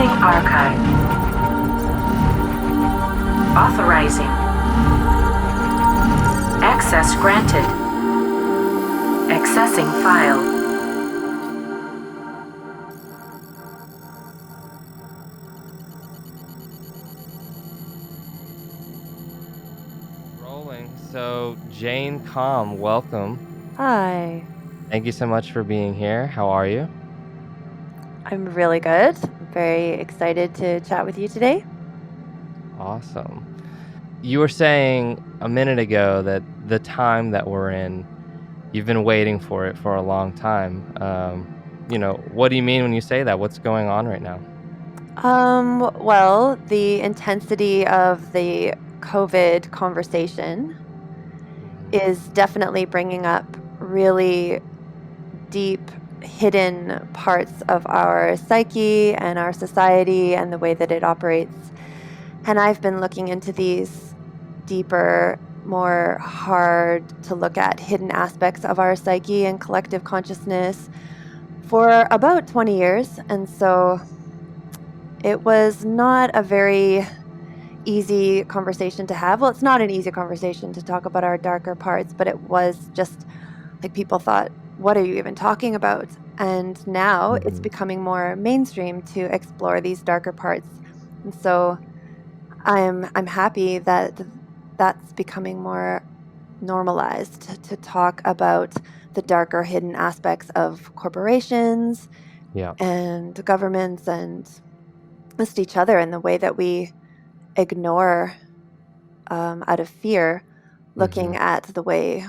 Accessing archive. Authorizing. Access granted. Accessing file. Rolling. So, Jane Com, welcome. Hi. Thank you so much for being here. How are you? I'm really good. I'm very excited to chat with you today. Awesome. You were saying a minute ago that the time that we're in, you've been waiting for it for a long time. What do you mean when you say that? What's going on right now? Well, the intensity of the COVID conversation is definitely bringing up really deep, hidden parts of our psyche and our society and the way that it operates. And I've been looking into these deeper, more hard to look at hidden aspects of our psyche and collective consciousness for about 20 years. And so it was not a very easy conversation to have. Well, it's not an easy conversation to talk about our darker parts, but it was just like people thought, what are you even talking about? And now it's becoming more mainstream to explore these darker parts. And so I'm happy that that's becoming more normalized to talk about the darker hidden aspects of corporations Yeah. and governments and just each other, and the way that we ignore out of fear looking at the way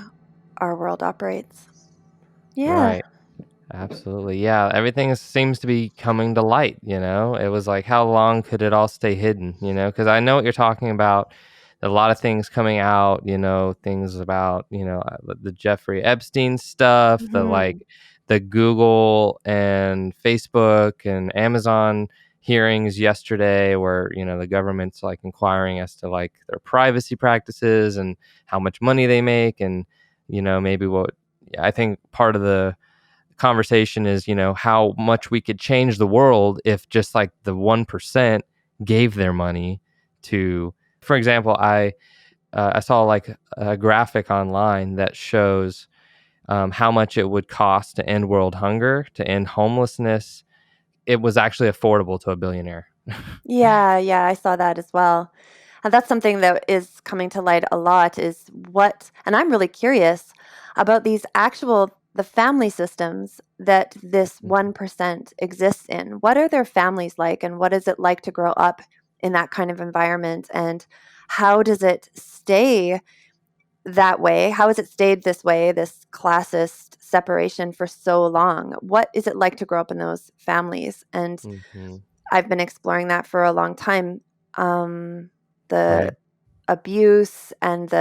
our world operates. Yeah. Right. Absolutely. Yeah. Everything seems to be coming to light, It was like, how long could it all stay hidden, Because I know what you're talking about. A lot of things coming out, things about, the Jeffrey Epstein stuff, Mhm. the Google and Facebook and Amazon hearings yesterday where, the government's like inquiring as to like their privacy practices and how much money they make. And, maybe what I think part of the conversation is, how much we could change the world if just like the 1% gave their money to, for example, I saw like a graphic online that shows how much it would cost to end world hunger, to end homelessness. It was actually affordable to a billionaire. Yeah, I saw that as well. And that's something that is coming to light a lot is and I'm really curious about the family systems that this 1% exists in. What are their families like, and what is it like to grow up in that kind of environment? And how does it stay that way? How has it stayed this way, this classist separation for so long? What is it like to grow up in those families? And I've been exploring that for a long time. The Right. abuse and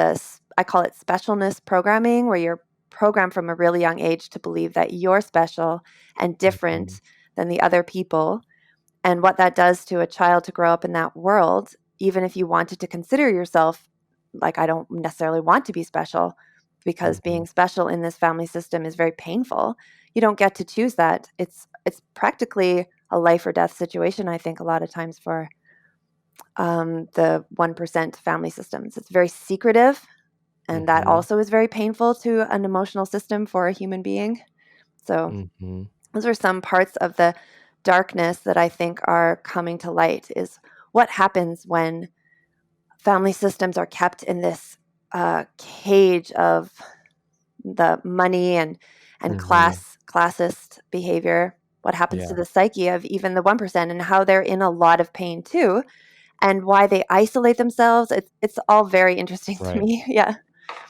I call it specialness programming, where you're programmed from a really young age to believe that you're special and different than the other people. And what that does to a child to grow up in that world, even if you wanted to consider yourself like, I don't necessarily want to be special, because being special in this family system is very painful. You don't get to choose that. It's practically a life or death situation, I think, a lot of times for the 1% family systems. It's very secretive, and that also is very painful to an emotional system for a human being. So those are some parts of the darkness that I think are coming to light, is what happens when family systems are kept in this cage of the money and classist behavior. What happens to the psyche of even the 1%, and how they're in a lot of pain too, and why they isolate themselves. It's all very interesting to me. Yeah.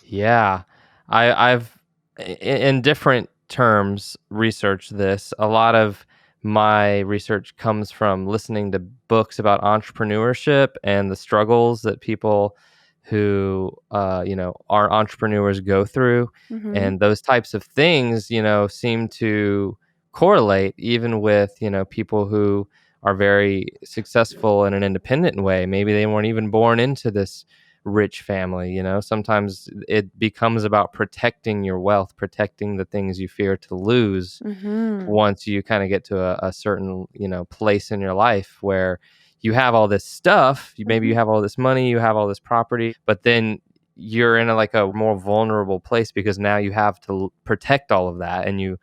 Yeah. I've in different terms researched this. A lot of my research comes from listening to books about entrepreneurship and the struggles that people who are entrepreneurs go through. Mm-hmm. And those types of things, seem to correlate even with, people who are very successful in an independent way. Maybe they weren't even born into this rich family. Sometimes it becomes about protecting your wealth, protecting the things you fear to lose Mm-hmm. once you kind of get to a certain, place in your life where you have all this stuff. Maybe you have all this money, you have all this property, but then you're in like a more vulnerable place because now you have to protect all of that. And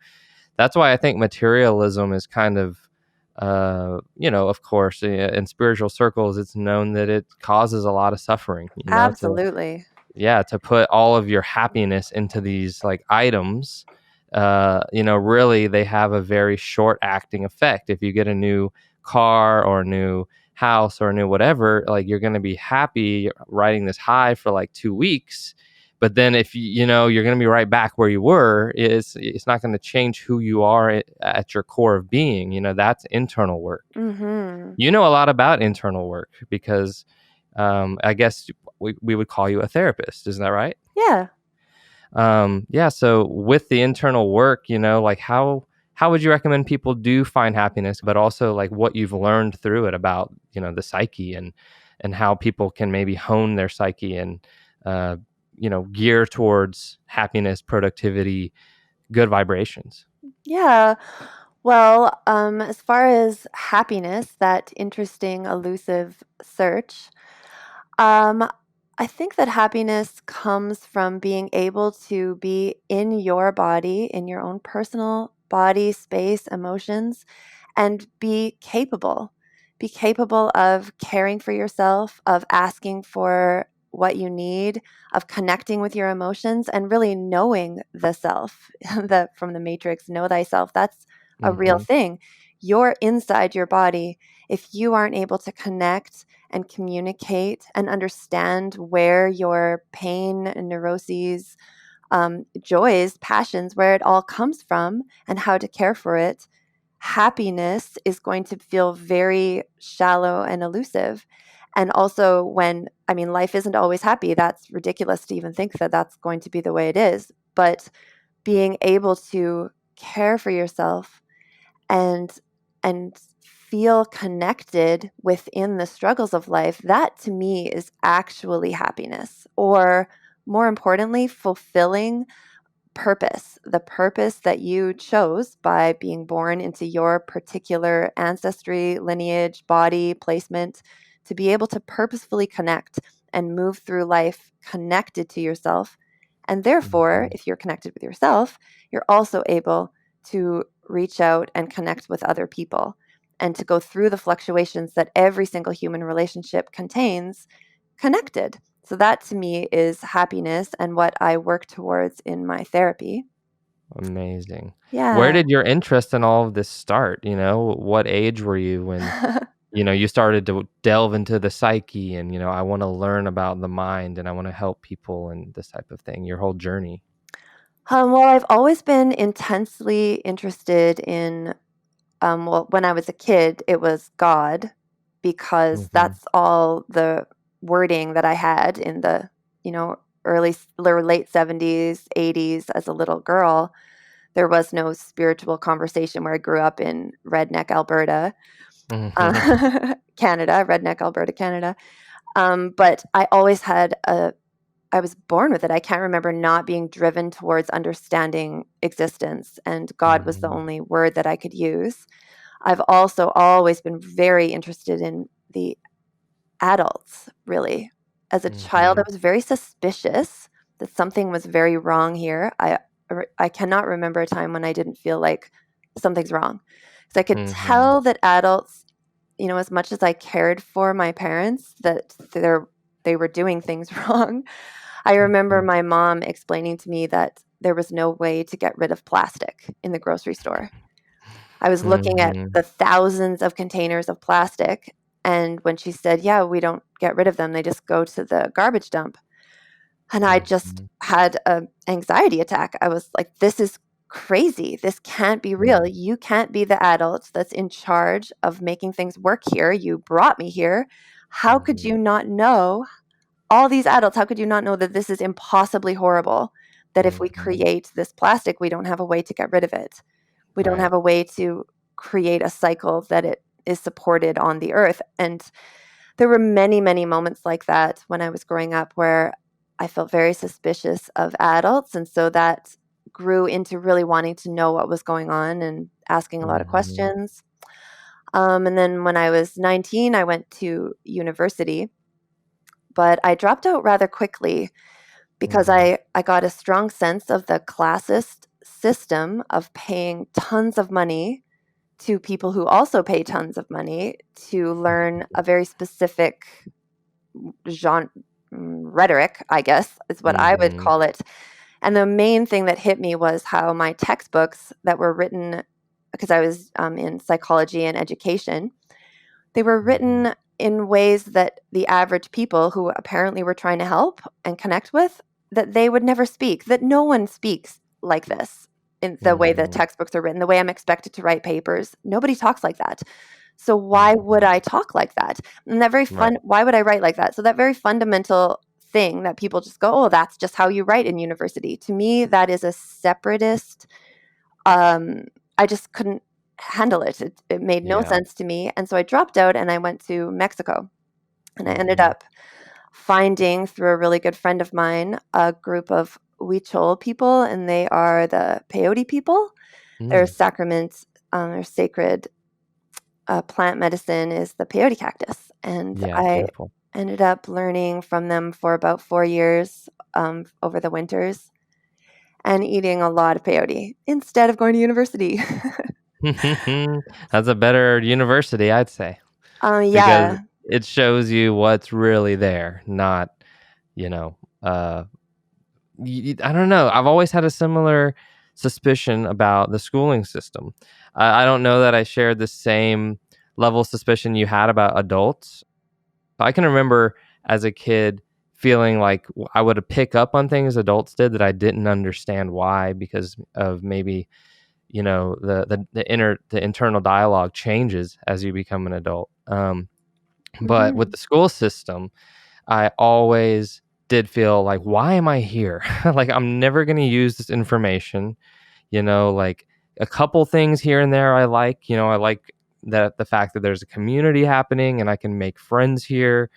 that's why I think materialism is kind of, of course, in spiritual circles, it's known that it causes a lot of suffering, Absolutely. to put all of your happiness into these like items. Really they have a very short acting effect. If you get a new car or a new house or a new whatever, like you're going to be happy riding this high for like 2 weeks. But then if you're going to be right back where you were, it's not going to change who you are at your core of being. That's internal work. Mm-hmm. You know a lot about internal work because I guess we would call you a therapist. Isn't that right? Yeah. Yeah. So with the internal work, like how would you recommend people do find happiness, but also like what you've learned through it about, the psyche and how people can maybe hone their psyche and, gear towards happiness, productivity, good vibrations. Yeah. Well, as far as happiness, that interesting, elusive search, um, I think that happiness comes from being able to be in your body, in your own personal body, space, emotions, and be capable of caring for yourself, of asking for what you need, of connecting with your emotions, and really knowing the self. From the Matrix, know thyself. That's a real Mm-hmm. thing. You're inside your body. If you aren't able to connect and communicate and understand where your pain, neuroses, joys, passions, where it all comes from and how to care for it, happiness is going to feel very shallow and elusive. And also, life isn't always happy. That's ridiculous to even think that that's going to be the way it is. But being able to care for yourself and and feel connected within the struggles of life, that to me is actually happiness, or more importantly, fulfilling purpose, the purpose that you chose by being born into your particular ancestry, lineage, body, placement, to be able to purposefully connect and move through life connected to yourself. And therefore, Mm-hmm. if you're connected with yourself, you're also able to reach out and connect with other people and to go through the fluctuations that every single human relationship contains connected. So that to me is happiness and what I work towards in my therapy. Amazing. Where Yeah. did your interest in all of this start? What age were you when you started to delve into the psyche and, I want to learn about the mind and I want to help people and this type of thing, your whole journey? Well, I've always been intensely interested in, when I was a kid, it was God, because Mm-hmm. that's all the wording that I had in the, early or late 70s, 80s as a little girl. There was no spiritual conversation where I grew up in redneck Alberta, Mm-hmm. Canada, redneck Alberta, Canada. But I was born with it. I can't remember not being driven towards understanding existence, and God was the Mm-hmm. only word that I could use. I've also always been very interested in the adults, really. As a child, I Mm-hmm. was very suspicious that something was very wrong here. I cannot remember a time when I didn't feel like something's wrong. So I could Mm-hmm. tell that adults, as much as I cared for my parents, that they were doing things wrong. I remember my mom explaining to me that there was no way to get rid of plastic in the grocery store. I was looking at Mm-hmm. the thousands of containers of plastic, and when she said, "Yeah, we don't get rid of them, they just go to the garbage dump." And I just Mm-hmm. had an anxiety attack. I was like, "This is crazy. This can't be real. Yeah. You can't be the adult that's in charge of making things work here. You brought me here. How could Mm-hmm. you not know, all these adults, how could you not know that this is impossibly horrible? That if we Mm-hmm. create this plastic, we don't have a way to get rid of it. We don't Right. have a way to create a cycle that it is supported on the earth." And there were many, many moments like that when I was growing up where I felt very suspicious of adults. And so that grew into really wanting to know what was going on and asking a lot of Mhm. questions. And then when I was 19, I went to university, but I dropped out rather quickly because Mhm. I got a strong sense of the classist system of paying tons of money to people who also pay tons of money to learn a very specific genre rhetoric, I guess is what I would Mhm. call it. And the main thing that hit me was how my textbooks that were written, because I was in psychology and education, they were Mhm. written in ways that the average people who apparently were trying to help and connect with, that they would never speak, that no one speaks like this in the way the Mhm. textbooks are written, the way I'm expected to write papers. Nobody talks like that. So why would Mhm. I talk like that? And that very Right. why would I write like that? So that very fundamental thing that people just go, oh, that's just how you write in university. To me, that is a separatist. Um, I just couldn't handle it. It made no Yeah. sense to me. And so I dropped out and I went to Mexico. And I ended Mhm. up finding through a really good friend of mine a group of Huichol people, and they are the peyote people. Their Mm. sacrament, their sacred plant medicine is the peyote cactus. And Yeah, I beautiful. ended up learning from them for about 4 years over the winters and eating a lot of peyote instead of going to university. That's a better university, I'd say, because Yeah. it shows you what's really there, not, you know, uh, I don't know. I've always had a similar suspicion about the schooling system. I don't know that I shared the same level of suspicion you had about adults. I can remember as a kid feeling like I would pick up on things adults did that I didn't understand why, because of maybe, the internal dialogue changes as you become an adult. But with Hmm. the school system, I always did feel like, why am I here? Like, I'm never going to use this information, like a couple things here and there. I like that the fact that there's a community happening and I can make friends here.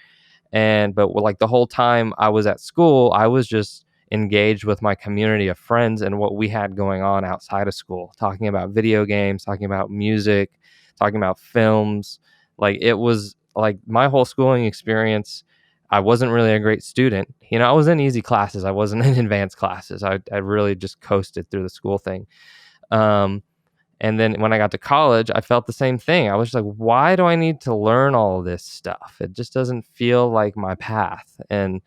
But like the whole time I was at school, I was just engaged with my community of friends and what we had going on outside of school, talking about video games, talking about music, talking about films. Like, it was like my whole schooling experience. I wasn't really a great student. I was in easy classes. I wasn't in advanced classes. I really just coasted through the school thing. Um, and then when I got to college, I felt the same thing. I was just like, why do I need to learn all of this stuff? It just doesn't feel like my path. And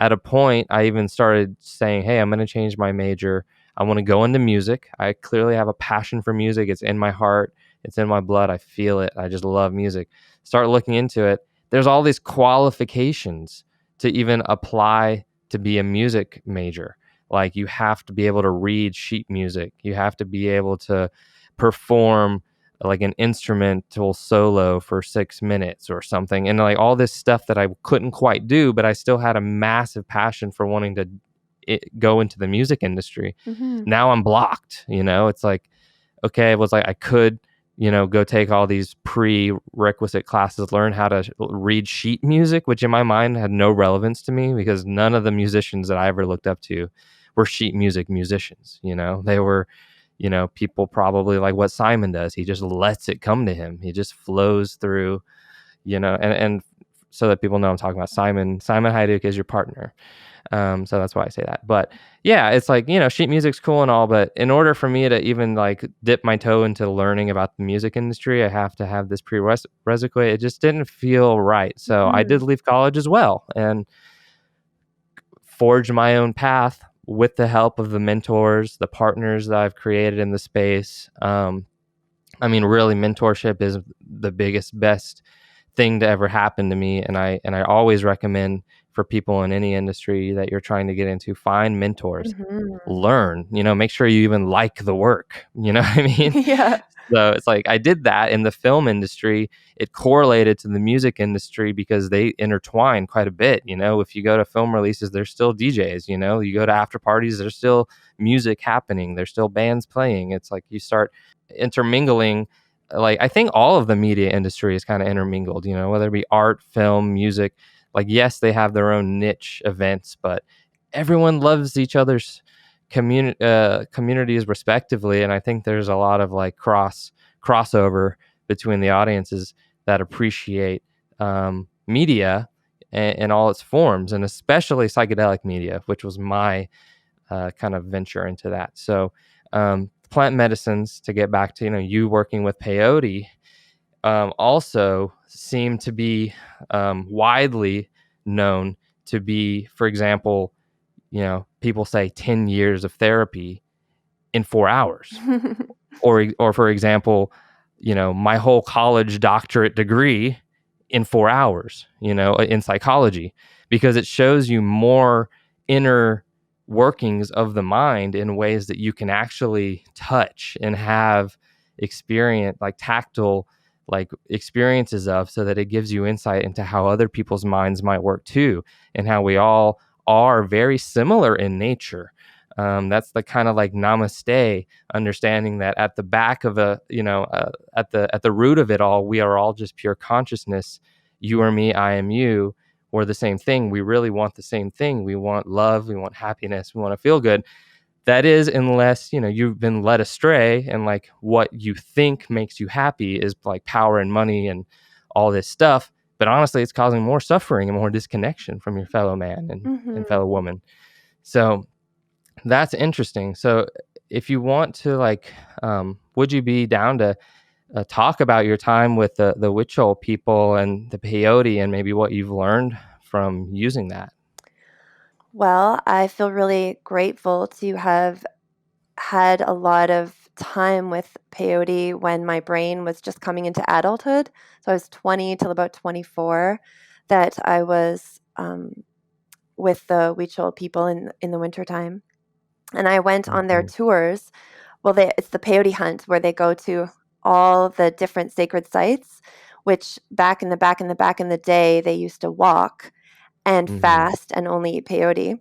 at a point, I even started saying, hey, I'm going to change my major. I want to go into music. I clearly have a passion for music. It's in my heart, it's in my blood. I feel it. I just love music. Start looking into it. There's all these qualifications to even apply to be a music major. Like, you have to be able to read sheet music, you have to be able to perform like an instrumental solo for 6 minutes or something, and like all this stuff that I couldn't quite do, but I still had a massive passion for wanting to go into the music industry. Hmm. Now I'm blocked. It's like, okay, it was like I could, go take all these prerequisite classes, learn how to read sheet music, which in my mind had no relevance to me because none of the musicians that I ever looked up to were sheet music musicians. They were, people probably like what Simon does. He just lets it come to him. He just flows through, and so that people know I'm talking about Simon Hayduk is your partner. So that's why I say that. But yeah, it's like, sheet music's cool and all, but in order for me to even like dip my toe into learning about the music industry, I have to have this prerequisite. It just didn't feel right. So I did Hmm. leave college as well and forge my own path with the help of the mentors, the partners that I've created in the space. Really, mentorship is the biggest, best thing to ever happen to me, and I always recommend for people in any industry that you're trying to get into, find mentors, Hmm. learn. Make sure you even like the work. You know what I mean? Yeah. So it's like I did that in the film industry. It correlated to the music industry because they intertwine quite a bit. If you go to film releases, there's still DJs. You go to after parties, there's still music happening. There's still bands playing. It's like you start intermingling like, I think all of the media industry is kind of intermingled, whether it be art, film, music. Like, yes, they have their own niche events, but everyone loves each other's communities respectively. And I think there's a lot of like crossover between the audiences that appreciate media in all its forms, and especially psychedelic media, which was my kind of venture into that. So plant medicines, to get back to you working with peyote, also seem to be widely known to be, for example, people say 10 years of therapy in 4 hours. Or for example, my whole college doctorate degree in 4 hours, in psychology, because it shows you more inner workings of the mind in ways that you can actually touch and have experience, like tactile, like experiences of, so that it gives you insight into how other people's minds might work too, and how we all are very similar in nature. That's the kind of like namaste understanding that at the back of at the root of it all, we are all just pure consciousness. You are me, I am you. We're the same thing. We really want the same thing. We want love. We want happiness. We want to feel good. That is, unless you've been led astray, and like what you think makes you happy is like power and money and all this stuff. But honestly, it's causing more suffering and more disconnection from your fellow man and fellow woman. So that's interesting. So if you want to, like, would you be down to talk about your time with the Huichol people and the peyote, and maybe what you've learned from using that? Well, I feel really grateful to have had a lot of time with peyote when my brain was just coming into adulthood. So I was 20 till about 24, that I was with the Huichol people in the wintertime. And I went on their tours. Well, it's the peyote hunt, where they go to all the different sacred sites, which back in the day, they used to walk and fast and only eat peyote.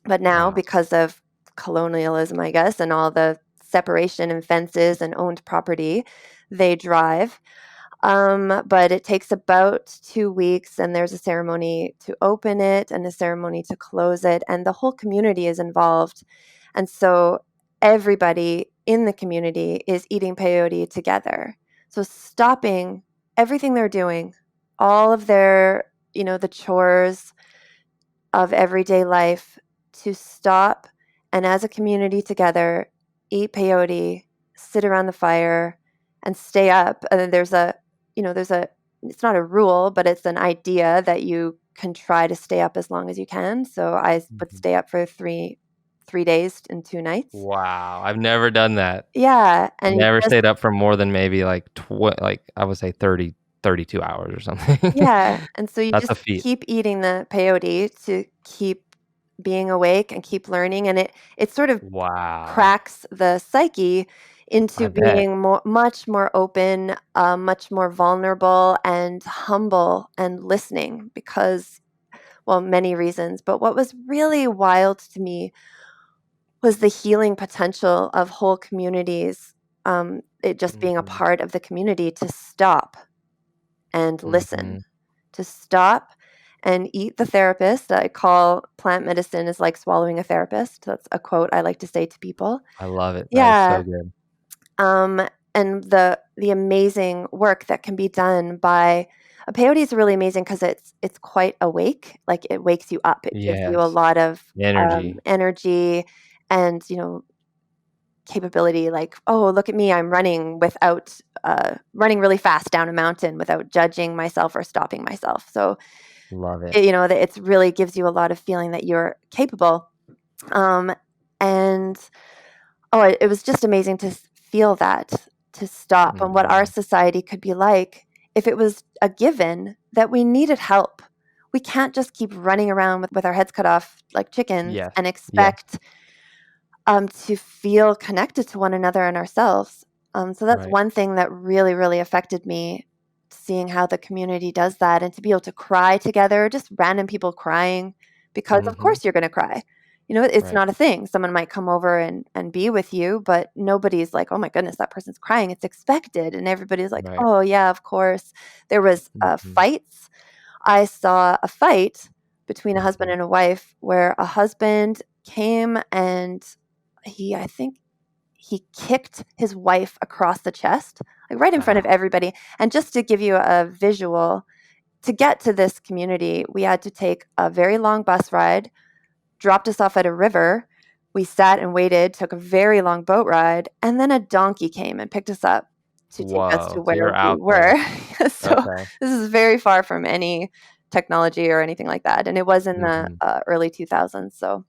But now, Wow. because of colonialism, I guess, and all the separation and fences and owned property, they drive. But it takes about 2 weeks, and there's a ceremony to open it and a ceremony to close it, and the whole community is involved. And so everybody in the community is eating peyote together. So stopping everything they're doing, all of their, the chores of everyday life, to stop and, as a community together, eat peyote, sit around the fire, and stay up. And then there's it's not a rule, but it's an idea that you can try to stay up as long as you can. So I would stay up for three days and 2 nights. Wow, I've never done that. Yeah, and you Never just, stayed up for more than maybe like I would say 30, 32 hours or something. yeah, and so you That's just a feat. keep eating the peyote to keep being awake and keep learning, and it sort of Wow. cracks the psyche into I bet. being much more open, much more vulnerable and humble and listening, because, well, many reasons. But what was really wild to me was the healing potential of whole communities, it just being a part of the community, to stop and listen, to stop and eat the therapist. I call plant medicine is like swallowing a therapist. That's a quote I like to say to people. I love it. That is Yeah. so good. And the amazing work that can be done by peyote is really amazing, because it's quite awake. Like, it wakes you up. It gives you a Yes. lot of Energy. energy and capability. Like, oh, look at me, I'm running without running really fast down a mountain without judging myself or stopping myself. So Love it. it really gives you a lot of feeling that you're capable. And it was just amazing to feel that, to stop, and what our society could be like if it was a given that we needed help. We can't just keep running around with our heads cut off like chickens Yes. and Yes. expect to feel connected to one another and ourselves. So that's Right. one thing that really, really affected me, seeing how the community does that, and to be able to cry together, just random people crying, because of course you're going to cry. It's Right. not a thing. Someone might come over and be with you, but nobody's like, oh my goodness, that person's crying. It's expected. And everybody's like, Right. oh yeah, of course. There was Mhm. fights. I saw a fight between a husband Mhm. and a wife where a husband came and I think he kicked his wife across the chest, like right in front of Wow. everybody. And just to give you a visual, to get to this community, we had to take a very long bus ride, dropped us off at a river. We sat and waited, took a very long boat ride, and then a donkey came and picked us up to take us to Whoa. So where you're we out were. there. So Okay. this is very far from any technology or anything like that. And it was in the Mhm. early 2000s, so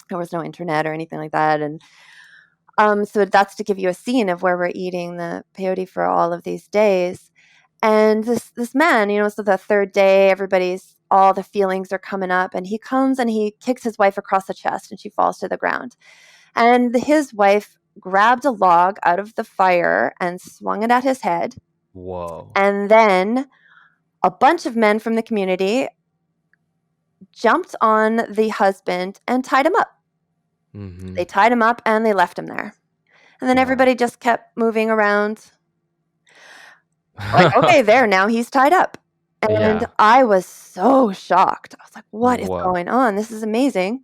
there was no internet or anything like that. And so that's to give you a scene of where we're eating the peyote for all of these days. And this man, so the third day, all the feelings are coming up, and he comes and he kicks his wife across the chest, and she falls to the ground. And his wife grabbed a log out of the fire and swung it at his head. Whoa. And then a bunch of men from the community jumped on the husband and tied him up. Mhm. They tied him up and they left him there. And then Wow. everybody just kept moving around. Like, okay, there, now he's tied up. And Yeah. I was so shocked. I was like, what is Whoa. going on? This is amazing.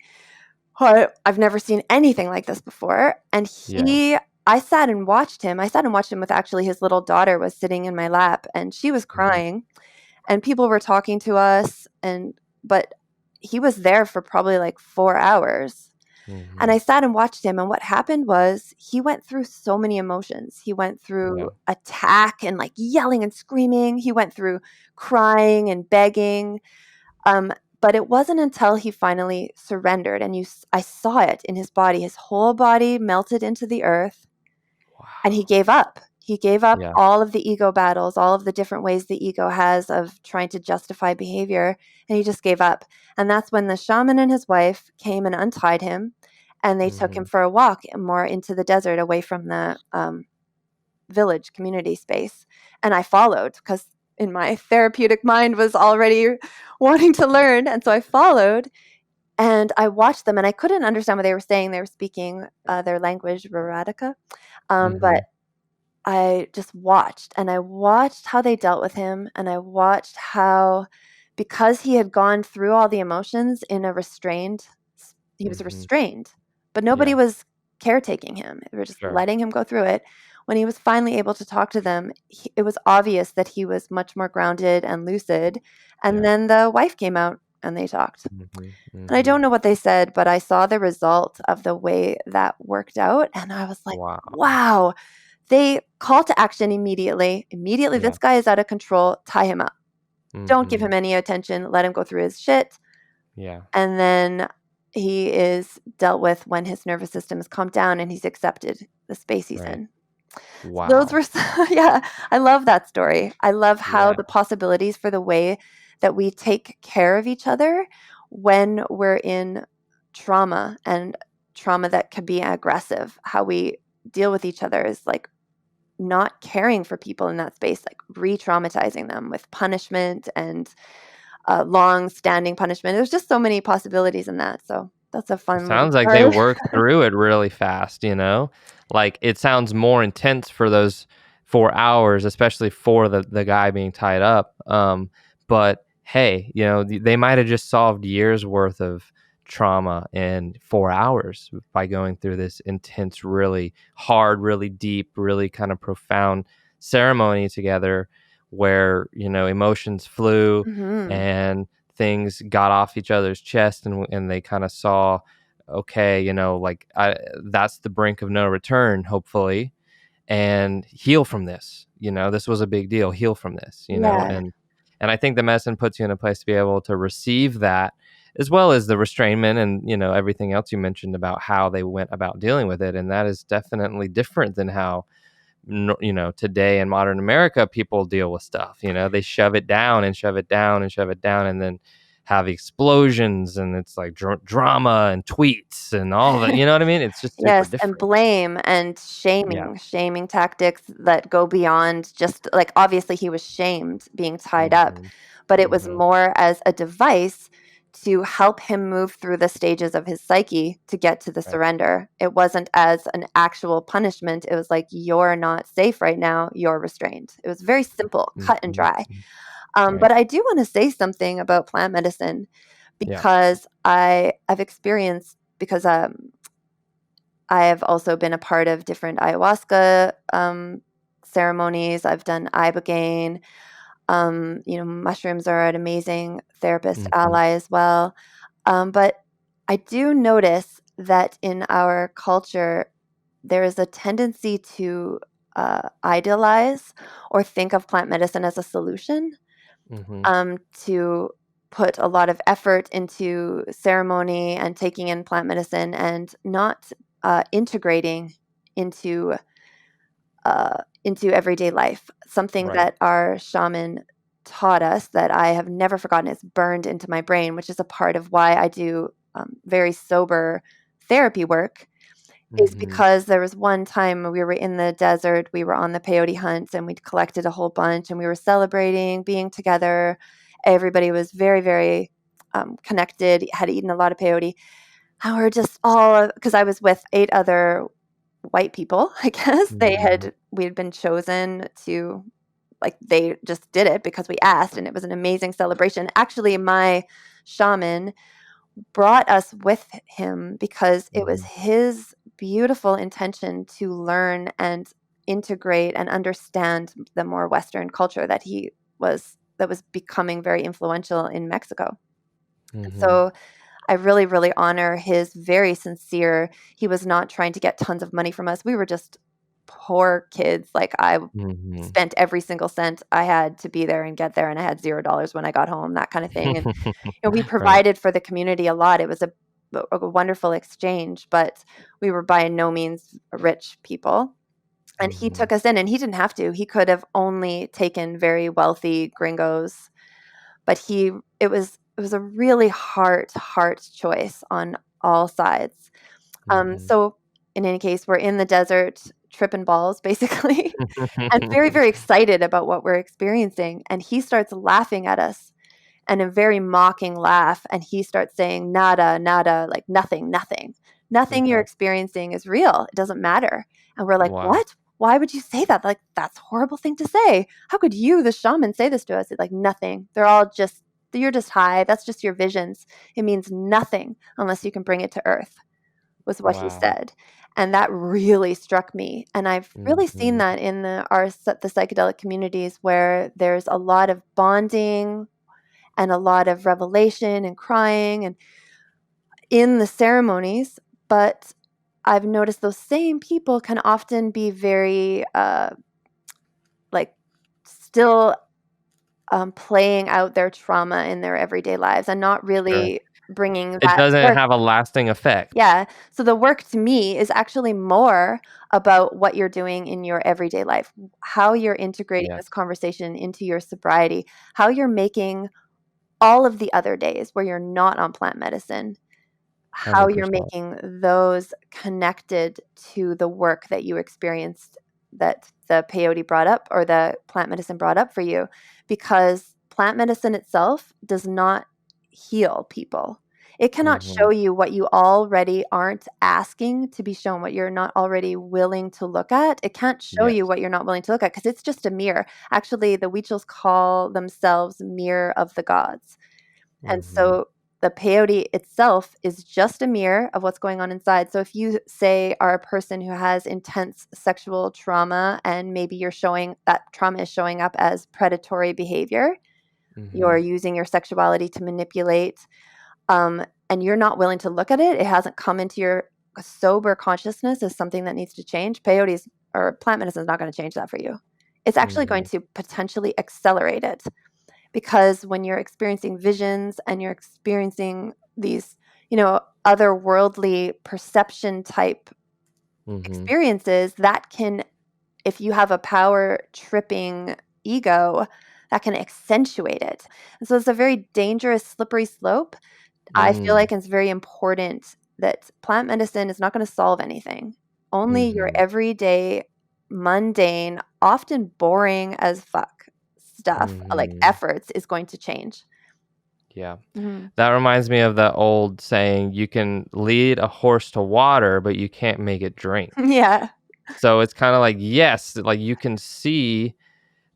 I've never seen anything like this before. And Yeah. I sat and watched him. I sat and watched him with actually his little daughter was sitting in my lap, and she was Mhm. crying, and people were talking to us, but he was there for probably like 4 hours. And Mhm. I sat and watched him, and what happened was he went through so many emotions. He went through Yeah. attack and like yelling and screaming. He went through crying and begging. But it wasn't until he finally surrendered, and I saw it in his body. His whole body melted into the earth, and he Wow. gave up. He gave up Yeah. all of the ego battles, all of the different ways the ego has of trying to justify behavior, and he just gave up. And that's when the shaman and his wife came and untied him, and they took him Mhm. for a walk more into the desert away from the village community space. And I followed because in my therapeutic mind was already wanting to learn. And so I followed and I watched them, and I couldn't understand what they were saying. They were speaking their language, Raratica. But Mhm. I just watched, and I watched how they dealt with him, and I watched how, because he had gone through all the emotions in a he was Mhm. restrained, but nobody Yeah. was caretaking him. They were just Sure. letting him go through it. When he was finally able to talk to them, it was obvious that he was much more grounded and lucid. And Yeah. then the wife came out and they talked. Mhm. And I don't Mhm. know what they said, but I saw the result of the way that worked out. And I was like, Wow. wow. They call to action immediately. Immediately, Yeah. this guy is out of control. Tie him up. Don't give him Mhm. any attention. Let him go through his shit. Yeah. And then he is dealt with when his nervous system has calmed down and he's accepted the space he's Right. in. So those Wow. were, yeah, I love that story. I love how Yeah. the possibilities for the way that we take care of each other when we're in trauma, and trauma that can be aggressive, how we deal with each other is like not caring for people in that space, like re-traumatizing them with punishment and long-standing punishment. There's just so many possibilities in that. So that's a It fun little sounds like they story. work through it really fast, you know? Like, it sounds more intense for those 4 hours, especially for the guy being tied up, but, hey, they might have just solved years' worth of trauma in 4 hours by going through this intense, really hard, really deep, really kind of profound ceremony together where, emotions flew Hmm. and things got off each other's chest, and they kind of saw, okay, that's the brink of no return, hopefully, and heal from this. This was a big deal. Heal from this, Yeah. and I think the medicine puts you in a place to be able to receive that, as well as the restrainment and, everything else you mentioned about how they went about dealing with it. And that is definitely different than how, today in modern America, people deal with stuff. They shove it down and shove it down and shove it down, and then have explosions, and it's like drama and tweets and all that. You know what I mean? It's just super Yes, and different. blame and Yeah. shaming tactics that go beyond just like, obviously he was shamed being tied up, Hmm. but it was Hmm. more as a device to help him move through the stages of his psyche to get to the Right. surrender. It wasn't as an actual punishment. It was like, you're not safe right now. You're restrained. It was very simple, cut and dry. Mhm. But Right. I do want to say something about plant medicine Yeah. because I've experienced, because I have also been a part of different ayahuasca ceremonies. I've done ibogaine. Mushrooms are an amazing therapist Mhm. ally as well. But I do notice that in our culture, there is a tendency to idealize or think of plant medicine as a solution, Mhm. to put a lot of effort into ceremony and taking in plant medicine and not integrating into everyday life. Something Right. that our shaman taught us that I have never forgotten. It's burned into my brain, which is a part of why I do very sober therapy work, is Mhm. because there was one time we were in the desert, we were on the peyote hunt, and we'd collected a whole bunch, and we were celebrating being together. Everybody was very, very connected, had eaten a lot of peyote. And we're just all, because I was with 8 other white people, I guess. Mhm. We had been chosen to, like, they just did it because we asked, and it was an amazing celebration. Actually, my shaman brought us with him because it was Mhm. his beautiful intention to learn and integrate and understand the more Western culture that was becoming very influential in Mexico. And Mhm. so I really, really honor his very sincere. He was not trying to get tons of money from us. We were just poor kids. Like, I Mhm. spent every single cent I had to be there and get there, and I had $0 when I got home, that kind of thing. And we Right. provided for the community a lot. It was a wonderful exchange, but we were by no means rich people. And he Mhm. took us in, and he didn't have to. He could have only taken very wealthy gringos, but it was a really heart choice on all sides. Mhm. So in any case, we're in the desert tripping balls basically, and very, very excited about what we're experiencing. And he starts laughing at us, and a very mocking laugh. And he starts saying, nada, nada, like nothing, nothing. Nothing you're Okay. experiencing is real. It doesn't matter. And we're like, Wow. what? Why would you say that? Like, that's a horrible thing to say. How could you, the shaman, say this to us? It's like, nothing. You're just high. That's just your visions. It means nothing unless you can bring it to earth, was what he Wow. said. And that really struck me. And I've really seen Mhm. that in the psychedelic communities, where there's a lot of bonding and a lot of revelation and crying and in the ceremonies. But I've noticed those same people can often be very like still playing out their trauma in their everyday lives and not Sure. really bringing It that doesn't work. have a lasting effect. Yeah. So the work to me is actually more about what you're doing in your everyday life, how you're integrating Yes. this conversation into your sobriety, how you're making all of the other days where you're not on plant medicine, how you're 100%. making those connected to the work that you experienced, that the peyote brought up or the plant medicine brought up for you. Because plant medicine itself does not heal people. It cannot show Mhm. you what you already aren't asking to be shown, what you're not already willing to look at. It can't show you Yes. what you're not willing to look at, because it's just a mirror. Actually, the Huichols call themselves mirror of the gods. And Mhm. so the peyote itself is just a mirror of what's going on inside. So if you, say, are a person who has intense sexual trauma, and maybe you're showing that trauma is showing up as predatory behavior, you're Mhm. using your sexuality to manipulate, and you're not willing to look at it, it hasn't come into your sober consciousness as something that needs to change. Peyote or plant medicine is not going to change that for you. It's actually going Mhm. to potentially accelerate it, because when you're experiencing visions and you're experiencing these, otherworldly perception type Mhm. experiences, that can, if you have a power tripping ego, that can accentuate it. And so it's a very dangerous, slippery slope. I feel Mm. like it's very important that plant medicine is not going to solve anything. Only your Mhm. everyday, mundane, often boring as fuck stuff, like Mhm. efforts, is going to change. Yeah. Mm-hmm. That reminds me of the old saying, you can lead a horse to water, but you can't make it drink. Yeah. So it's kind of like, yes, like you can see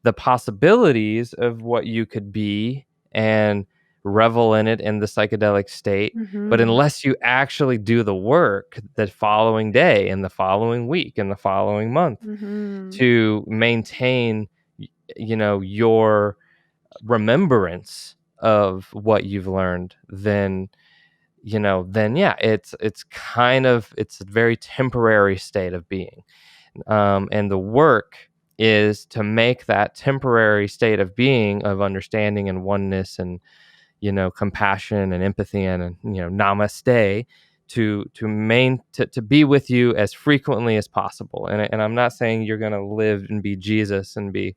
the possibilities of what you could be and revel in it in the psychedelic state. But Mm-hmm. unless you actually do the work the following day and the following week and the following month Mm-hmm. to maintain, your remembrance of what you've learned, then yeah, it's a very temporary state of being. And the work is to make that temporary state of being, of understanding and oneness and compassion and empathy and namaste, to be with you as frequently as possible. And I'm not saying you're going to live and be Jesus and be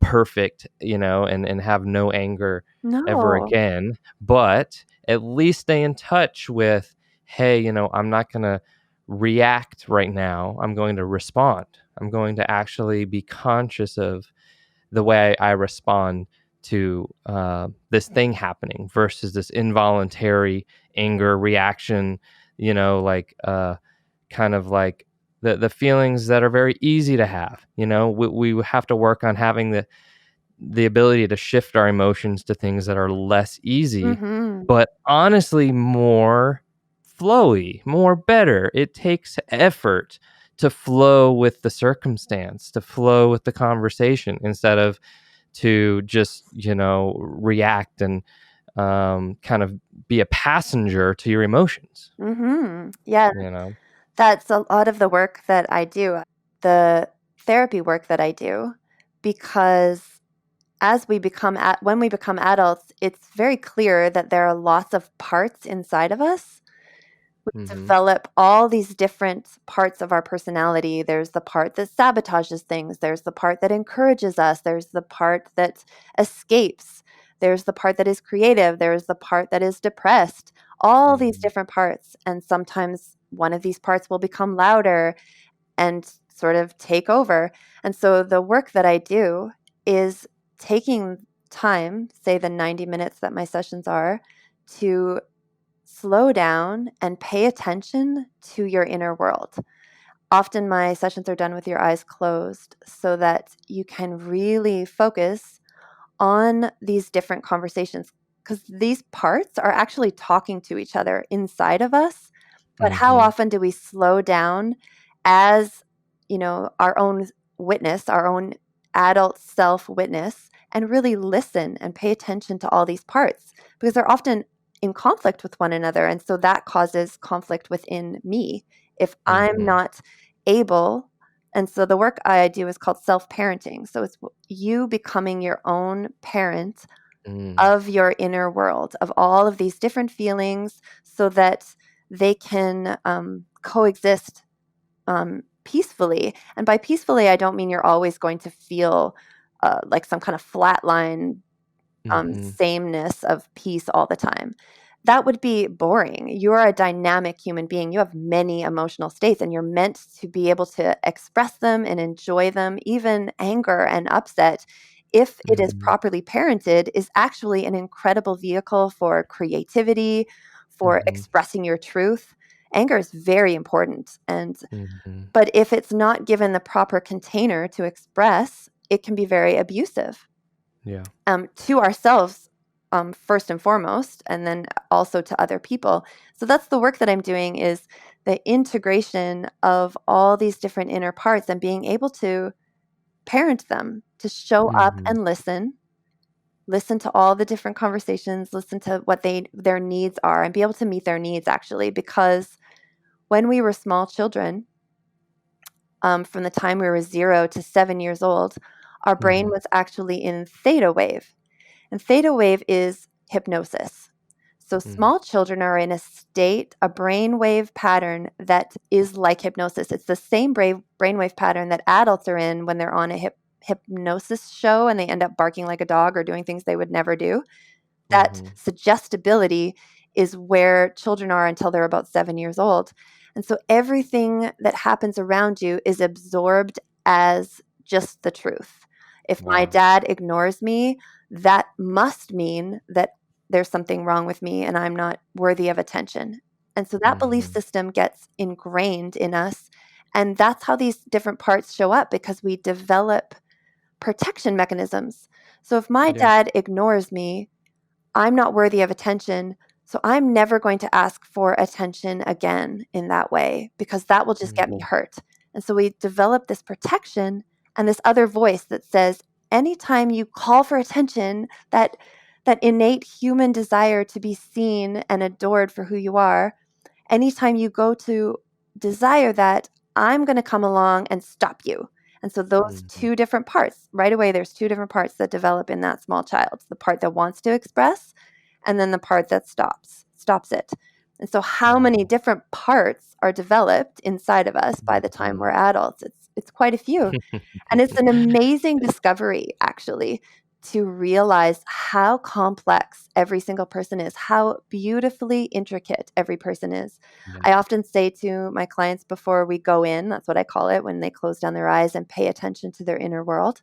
perfect, and have no anger ever No. again, but at least stay in touch with, hey, I'm not going to react right now. I'm going to respond. I'm going to actually be conscious of the way I respond to this thing happening versus this involuntary anger reaction, like kind of like the feelings that are very easy to have. We have to work on having the ability to shift our emotions to things that are less easy, Mm-hmm. but honestly more flowy, more better. It takes effort to flow with the circumstance, to flow with the conversation, instead of to just, react and kind of be a passenger to your emotions, Mm-hmm. Yeah, you know? that's a lot of the work that I do, the therapy work that I do, because when we become adults, it's very clear that there are lots of parts inside of us. We Mm-hmm. develop all these different parts of our personality. There's the part that sabotages things. There's the part that encourages us. There's the part that escapes. There's the part that is creative. There's the part that is depressed. All these Mm-hmm. different parts. And sometimes one of these parts will become louder and sort of take over. And so the work that I do is taking time, say the 90 minutes that my sessions are, to slow down and pay attention to your inner world. Often my sessions are done with your eyes closed so that you can really focus on these different conversations, because these parts are actually talking to each other inside of us. But how Mm-hmm. often do we slow down as, our own witness, our own adult self witness, and really listen and pay attention to all these parts? Because they're often in conflict with one another. And so that causes conflict within me if I'm Mm-hmm. not able. And so the work I do is called self-parenting. So it's you becoming your own parent Mm. of your inner world, of all of these different feelings, so that they can coexist peacefully. And by peacefully, I don't mean you're always going to feel like some kind of flatline Mm-hmm. sameness of peace all the time. That would be boring. You're a dynamic human being. You have many emotional states, and you're meant to be able to express them and enjoy them. Even anger and upset, if it is Mm-hmm. properly parented, is actually an incredible vehicle for creativity, for Mm-hmm. expressing your truth. Anger is very important. Mm-hmm. But if it's not given the proper container to express, it can be very abusive Yeah. to ourselves, first and foremost, and then also to other people. So that's the work that I'm doing, is the integration of all these different inner parts and being able to parent them, to show up Mm-hmm. and listen to all the different conversations, listen to what their needs are, and be able to meet their needs, actually. Because when we were small children, from the time we were 0 to 7 years old, our brain Mm-hmm. was actually in theta wave. And theta wave is hypnosis. So Mm. small children are in a brainwave pattern that is like hypnosis. It's the same brainwave pattern that adults are in when they're on a hypnosis show and they end up barking like a dog or doing things they would never do. That Mm-hmm. suggestibility is where children are until they're about 7 years old. And so everything that happens around you is absorbed as just the truth. If my Wow. dad ignores me, that must mean that there's something wrong with me and I'm not worthy of attention. And so that belief system gets ingrained in us. And that's how these different parts show up, because we develop protection mechanisms. So if my Yeah. dad ignores me, I'm not worthy of attention. So I'm never going to ask for attention again in that way, because that will just get me hurt. And so we develop this protection and this other voice that says, anytime you call for attention, that innate human desire to be seen and adored for who you are, anytime you go to desire that, I'm going to come along and stop you. And so those two different parts, right away, there's two different parts that develop in that small child: the part that wants to express, and then the part that stops it. And so how many different parts are developed inside of us by the time we're adults? It's quite a few. And it's an amazing discovery, actually, to realize how complex every single person is, how beautifully intricate every person is. Yeah. I often say to my clients before we go in, that's what I call it, when they close down their eyes and pay attention to their inner world,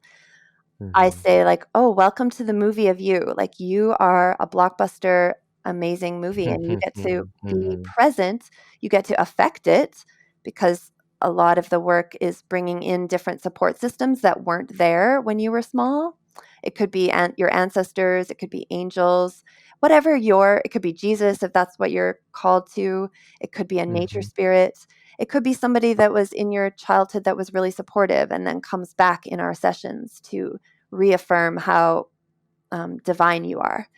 I say, like, oh, welcome to the movie of you. Like, you are a blockbuster, amazing movie, and you get to be present. You get to affect it, because a lot of the work is bringing in different support systems that weren't there when you were small. It could be your ancestors. It could be angels, whatever it could be Jesus, if that's what you're called to. It could be a nature spirit. It could be somebody that was in your childhood that was really supportive and then comes back in our sessions to reaffirm how divine you are.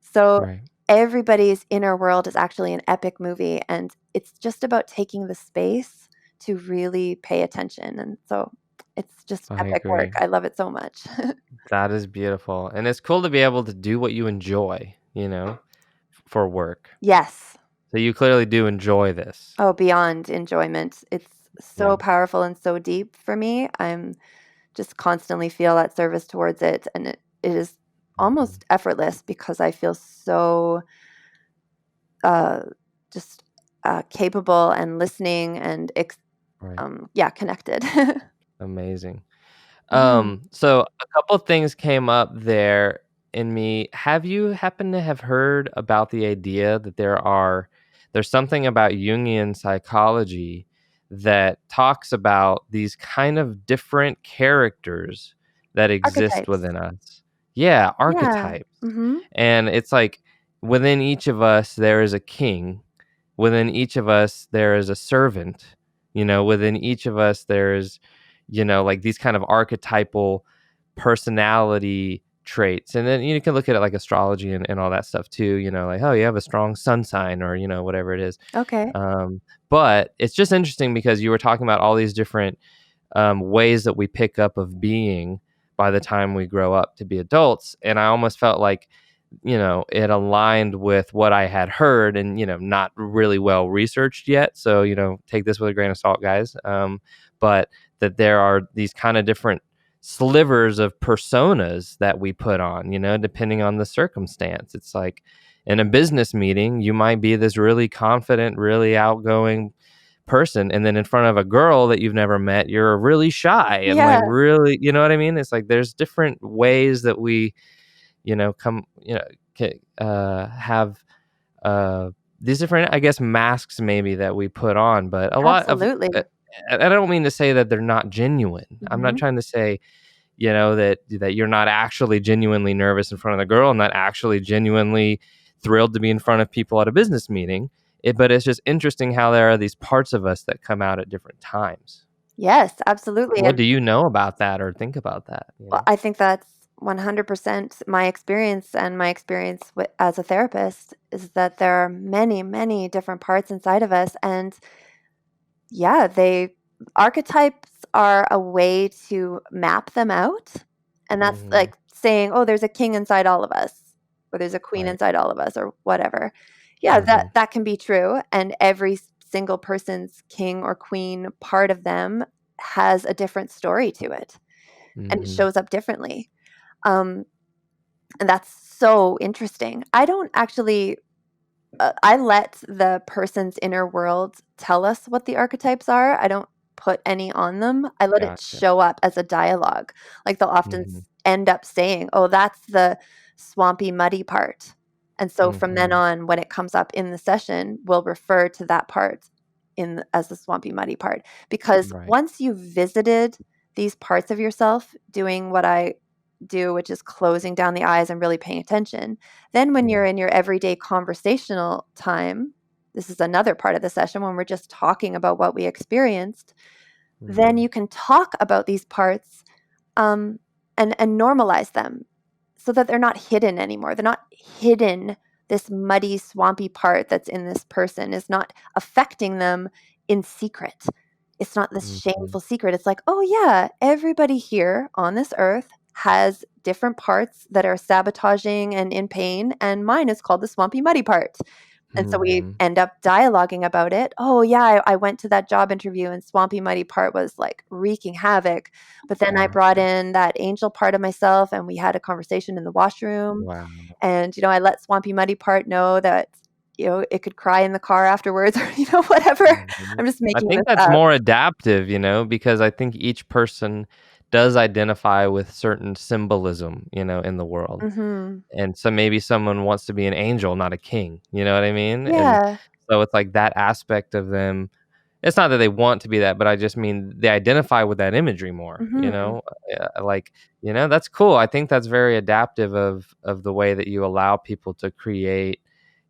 So everybody's inner world is actually an epic movie, and it's just about taking the space to really pay attention. And so it's just epic work. I love it so much. That is beautiful. And it's cool to be able to do what you enjoy, for work. Yes. So you clearly do enjoy this. Oh, beyond enjoyment. It's so powerful and so deep for me. I'm just constantly feel that service towards it, and it is almost effortless, because I feel so just capable and listening and connected. Amazing. So a couple of things came up there in me. Have you happened to have heard about the idea that there's something about Jungian psychology that talks about these kind of different characters that exist Archetypes. within us? Yeah, archetypes. Mm-hmm. And it's like within each of us there is a king, within each of us there is a servant, within each of us there's like these kind of archetypal personality traits. And then you can look at it like astrology and all that stuff too, like, oh, you have a strong sun sign, or whatever it is. Okay. But it's just interesting because you were talking about all these different ways that we pick up of being by the time we grow up to be adults, and I almost felt like it aligned with what I had heard, and not really well researched yet, so take this with a grain of salt, guys. But that there are these kind of different slivers of personas that we put on, depending on the circumstance. It's like in a business meeting, you might be this really confident, really outgoing person, and then in front of a girl that you've never met, you're really shy and like really, you know what I mean? It's like there's different ways that we have these different, I guess, masks maybe that we put on, but a lot of I don't mean to say that they're not genuine. I'm not trying to say that you're not actually genuinely nervous in front of the girl and not actually genuinely thrilled to be in front of people at a business meeting. But it's just interesting how there are these parts of us that come out at different times. Yes, absolutely. What do you know about that or think about that? Well, I think that's 100% my experience, and my experience as a therapist is that there are many, many different parts inside of us. And archetypes are a way to map them out. And that's like saying, oh, there's a king inside all of us, or there's a queen inside all of us, or whatever. That can be true. And every single person's king or queen part of them has a different story to it, and it shows up differently. And that's so interesting. I don't actually, I let the person's inner world tell us what the archetypes are. I don't put any on them. I let it show up as a dialogue. Like they'll often end up saying, oh, that's the swampy, muddy part. And so from then on, when it comes up in the session, we'll refer to that part as the swampy, muddy part. Because Right. once you've visited these parts of yourself, doing what I do, which is closing down the eyes and really paying attention, then when you're in your everyday conversational time, this is another part of the session when we're just talking about what we experienced, then you can talk about these parts and normalize them so that they're not hidden anymore. They're not hidden. This muddy, swampy part that's in this person is not affecting them in secret. It's not this shameful secret. It's like, oh yeah, everybody here on this earth has different parts that are sabotaging and in pain, and mine is called the swampy, muddy part. And so we end up dialoguing about it. Oh yeah, I went to that job interview and swampy, muddy part was like wreaking havoc. But then I brought in that angel part of myself and we had a conversation in the washroom. Wow. And, I let swampy, muddy part know that, it could cry in the car afterwards or, whatever. I'm just I making think this that's up. more adaptive, because I think each person does identify with certain symbolism, in the world. Mm-hmm. And so maybe someone wants to be an angel, not a king. You know what I mean? And Yeah. so it's like that aspect of them. It's not that they want to be that, but I just mean they identify with that imagery more. Mm-hmm. That's cool. I think that's very adaptive of the way that you allow people to create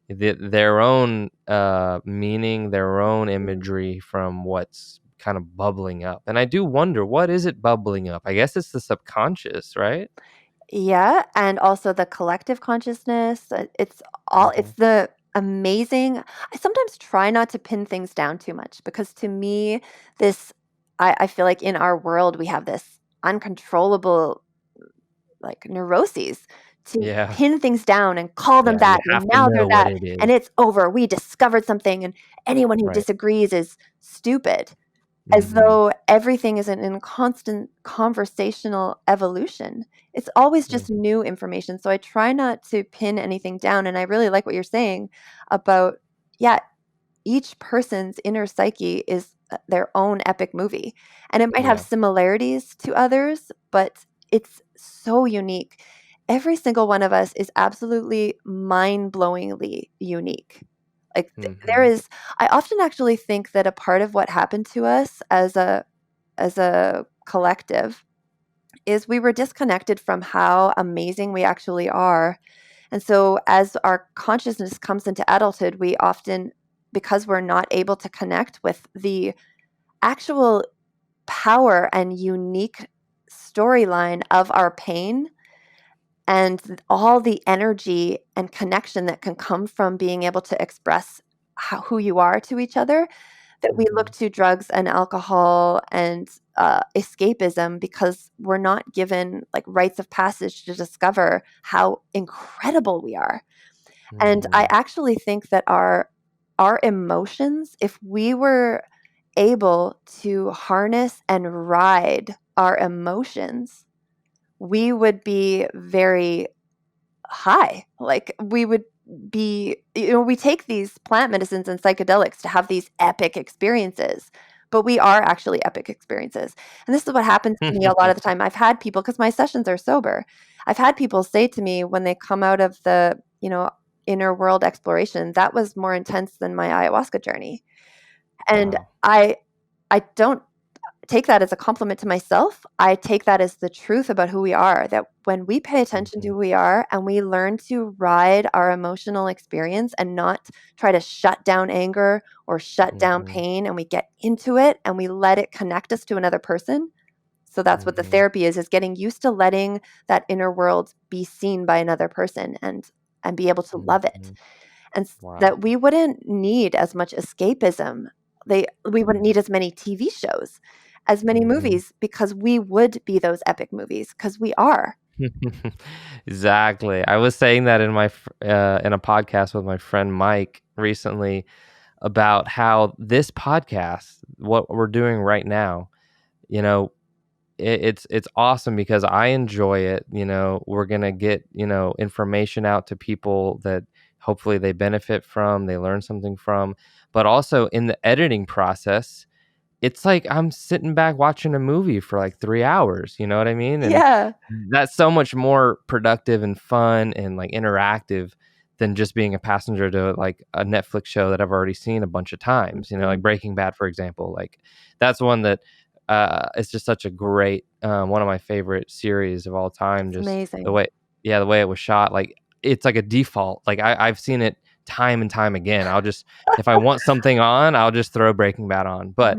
their own meaning, their own imagery from what's kind of bubbling up. And I do wonder, what is it bubbling up? I guess it's the subconscious, right? Yeah, and also the collective consciousness. It's the amazing. I sometimes try not to pin things down too much because to me, I feel like in our world we have this uncontrollable like neuroses to Yeah. pin things down and call them Yeah, you that, and have to now they're know what that, it and is. it's over. We discovered something, and anyone who Right. disagrees is stupid. As Mhm. though everything is in constant conversational evolution. It's always just new information. So I try not to pin anything down. And I really like what you're saying about, yeah, each person's inner psyche is their own epic movie. And it might have Yeah. similarities to others, but it's so unique. Every single one of us is absolutely mind-blowingly unique. Like there Mhm. is, I often actually think that a part of what happened to us as a collective is we were disconnected from how amazing we actually are. And so as our consciousness comes into adulthood, we often, because we're not able to connect with the actual power and unique storyline of our pain and all the energy and connection that can come from being able to express who you are to each other, that we look to drugs and alcohol and escapism because we're not given like rites of passage to discover how incredible we are. And I actually think that our emotions, if we were able to harness and ride our emotions, we would be very high. Like we would be, we take these plant medicines and psychedelics to have these epic experiences, but we are actually epic experiences. And this is what happens to me a lot of the time. I've had people, because my sessions are sober, I've had people say to me when they come out of the, inner world exploration, that was more intense than my ayahuasca journey. And Wow. I don't take that as a compliment to myself. I take that as the truth about who we are, that when we pay attention to who we are and we learn to ride our emotional experience and not try to shut down anger or shut down pain, and we get into it and we let it connect us to another person. So that's what the therapy is getting used to letting that inner world be seen by another person and be able to love it. And Wow. that we wouldn't need as much escapism. We wouldn't need as many TV shows, as many movies, because we would be those epic movies, because we are. Exactly. I was saying that in in a podcast with my friend Mike recently about how this podcast, what we're doing right now, it's awesome because I enjoy it. We're gonna get information out to people that hopefully they benefit from, they learn something from, but also in the editing process, it's like I'm sitting back watching a movie for like 3 hours, you know what I mean? And Yeah. that's so much more productive and fun and like interactive than just being a passenger to like a Netflix show that I've already seen a bunch of times. You know, like Breaking Bad, for example. Like that's one that it's just such a great one of my favorite series of all time. It's Just amazing. the way it was shot, like it's like a default. Like I've seen it time and time again. I'll just if I want something on, I'll just throw Breaking Bad on. But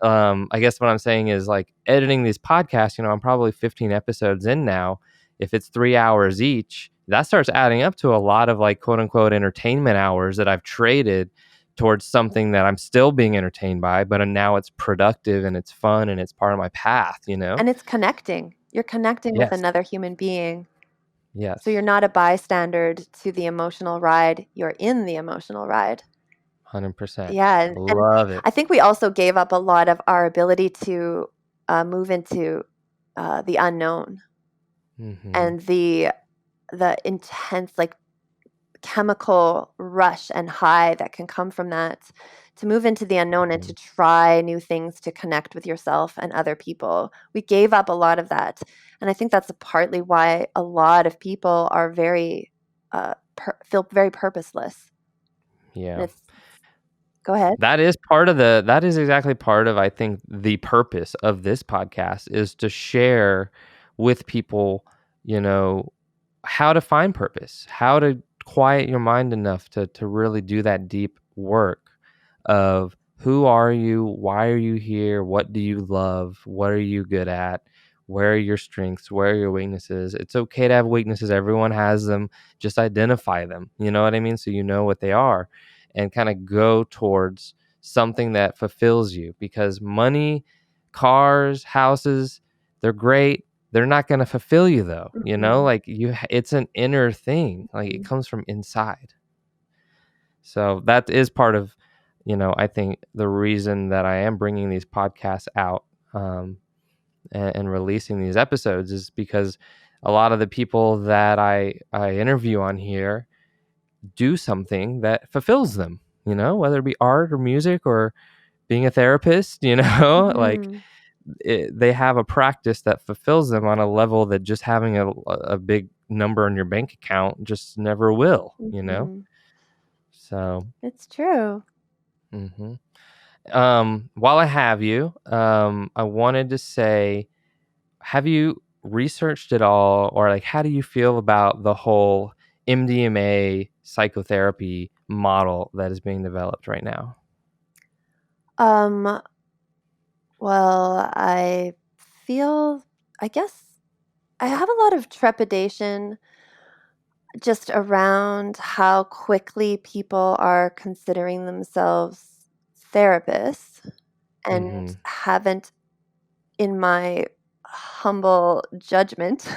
I guess what I'm saying is like editing these podcasts, you know, I'm probably 15 episodes in now. If it's 3 hours each, that starts adding up to a lot of like quote unquote entertainment hours that I've traded towards something that I'm still being entertained by, but now it's productive and it's fun and it's part of my path, you know? And it's connecting. You're connecting with Yes. another human being. Yes. So you're not a bystander to the emotional ride. You're in the emotional ride. 100%. Yeah. And Love it. I think we also gave up a lot of our ability to move into the unknown and the intense like chemical rush and high that can come from that, to move into the unknown and to try new things to connect with yourself and other people. We gave up a lot of that. And I think that's partly why a lot of people are very feel very purposeless. Yeah. Go ahead. That is exactly part of, I think, the purpose of this podcast is to share with people, you know, how to find purpose, how to quiet your mind enough to really do that deep work of who are you, why are you here, what do you love, what are you good at, where are your strengths, where are your weaknesses. It's okay to have weaknesses. Everyone has them. Just identify them. You know what I mean? So you know what they are and kind of go towards something that fulfills you, because money, cars, houses, they're great. They're not going to fulfill you though. You know, like it's an inner thing. Like it comes from inside. So that is part of, you know, I think the reason that I am bringing these podcasts out and releasing these episodes is because a lot of the people that I interview on here do something that fulfills them, you know, whether it be art or music or being a therapist, you know, like they have a practice that fulfills them on a level that just having a big number in your bank account just never will, you know? So it's true. While I have you, I wanted to say, have you researched it all, or like, how do you feel about the whole MDMA psychotherapy model that is being developed right now? Well, I guess I have a lot of trepidation just around how quickly people are considering themselves therapists and haven't, in my humble judgment,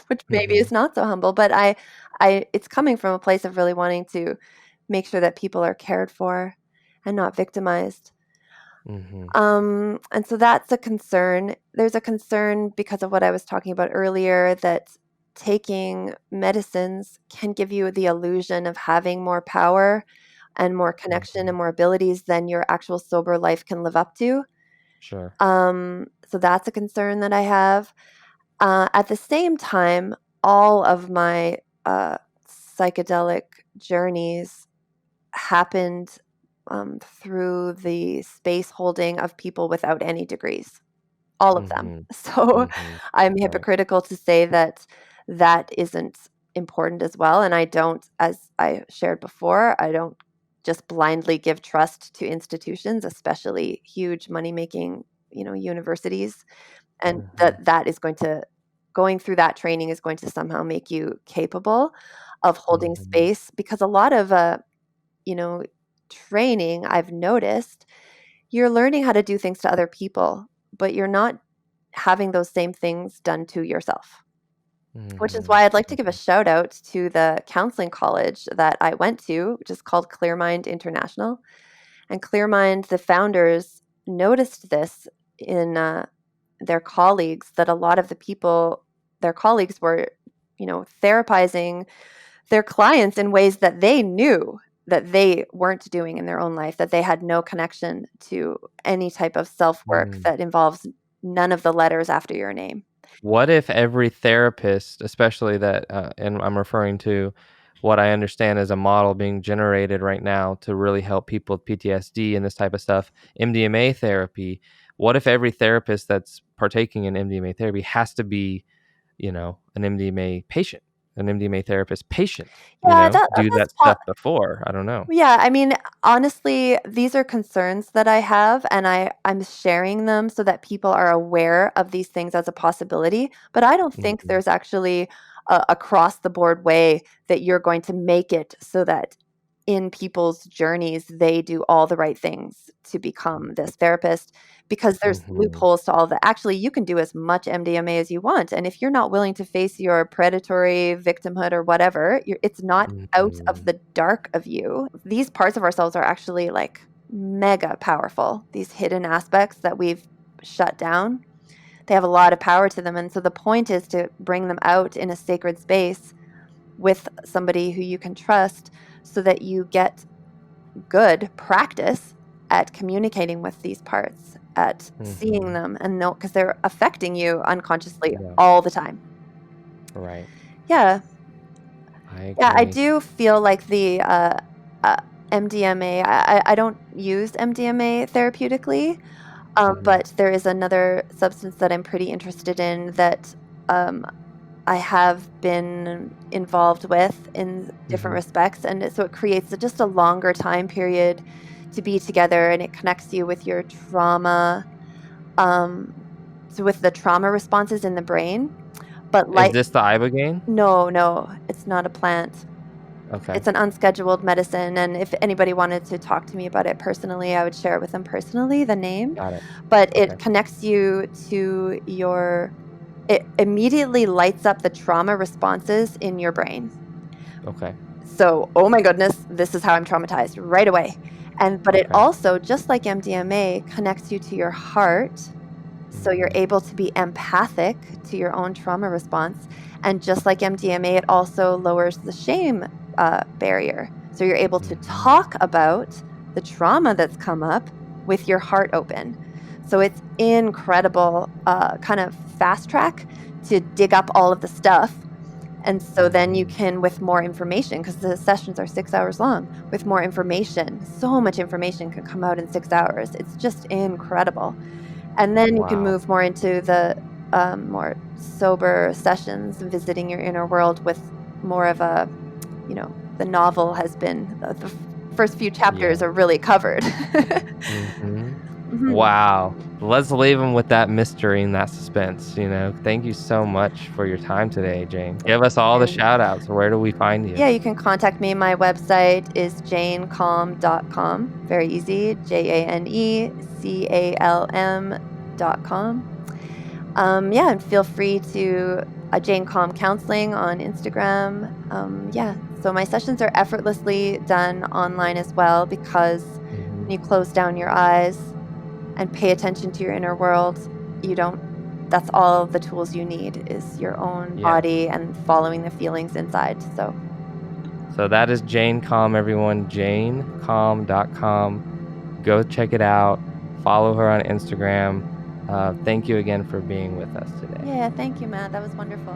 which maybe is not so humble, but it's coming from a place of really wanting to make sure that people are cared for and not victimized. And so that's a concern. There's a concern because of what I was talking about earlier, that taking medicines can give you the illusion of having more power and more connection and more abilities than your actual sober life can live up to. Sure. So that's a concern that I have. At the same time, all of my psychedelic journeys happened through the space holding of people without any degrees, all of them. So I'm hypocritical to say that that isn't important as well. And I don't, as I shared before, I don't just blindly give trust to institutions, especially huge money-making, universities. And that is going through that training is going to somehow make you capable of holding space, because a lot of, training, I've noticed, you're learning how to do things to other people, but you're not having those same things done to yourself. Which is why I'd like to give a shout out to the counseling college that I went to, which is called Clearmind International. And Clearmind, the founders, noticed this in their colleagues, that a lot of the people, their colleagues, were, therapizing their clients in ways that they knew that they weren't doing in their own life, that they had no connection to any type of self-work that involves none of the letters after your name. What if every therapist, especially that, and I'm referring to what I understand is a model being generated right now to really help people with PTSD and this type of stuff, MDMA therapy. What if every therapist that's partaking in MDMA therapy has to be, an MDMA patient, an MDMA therapist patient, Yeah, do that's that stuff before? I don't know. Yeah, I mean, honestly, these are concerns that I have, and I'm sharing them so that people are aware of these things as a possibility. But I don't think Mhm. there's actually a across the board way that you're going to make it so that in people's journeys they do all the right things to become this therapist, because there's Mhm. loopholes to all of that. Actually, you can do as much MDMA as you want, and if you're not willing to face your predatory victimhood or whatever, it's not out of Mhm. the dark of you. These parts of ourselves are actually like mega powerful, these hidden aspects that we've shut down. They have a lot of power to them. And so the point is to bring them out in a sacred space with somebody who you can trust so that you get good practice at communicating with these parts, at seeing Mhm. them and know, because they're affecting you unconsciously Yeah. all the time. Right. Yeah. I Yeah, I agree. do feel like the uh, MDMA, I don't use MDMA therapeutically, Mhm. but there is another substance that I'm pretty interested in that um, I have been involved with in different Mhm. respects. And so it creates just a longer time period to be together, and it connects you with your trauma, um, so with the trauma responses in the brain. But Is like, this the ibogaine? no, it's not a plant. Okay. It's an unscheduled medicine, and if anybody wanted to talk to me about it personally, I would share it with them personally, the name. Got it. But Okay. it connects you to it immediately lights up the trauma responses in your brain. Okay. So, oh my goodness, this is how I'm traumatized right away. But it Okay. also, just like MDMA, connects you to your heart. So you're Mhm. able to be empathic to your own trauma response. And just like MDMA, it also lowers the shame barrier. So you're able to Mhm. talk about the trauma that's come up with your heart open. So it's incredible kind of fast track to dig up all of the stuff. And so then you Mhm. can, with more information, because the sessions are 6 hours long, with more information, so much information can come out in 6 hours. It's just incredible. And then you can Wow. move more into the more sober sessions, visiting your inner world with more of a, the novel has been, the first few chapters Yeah. are really covered. Mhm. Mhm. Wow. Let's leave them with that mystery and that suspense. Thank you so much for your time today, Jane. Give us all the And shout outs. Where do we find you? yeah, you can contact me. My website is janecalm.com. Very easy. JANECALM.com. Yeah, and feel free to Jane Calm Counseling on Instagram. Yeah, so my sessions are effortlessly done online as well, because Mhm. when you close down your eyes and pay attention to your inner world, you don't. That's all the tools you need, is your own Yeah. body and following the feelings inside. So So that is Jane Calm, everyone. JaneCalm.com. Go check it out. Follow her on Instagram. Thank you again for being with us today. yeah, thank you, Matt. That was wonderful.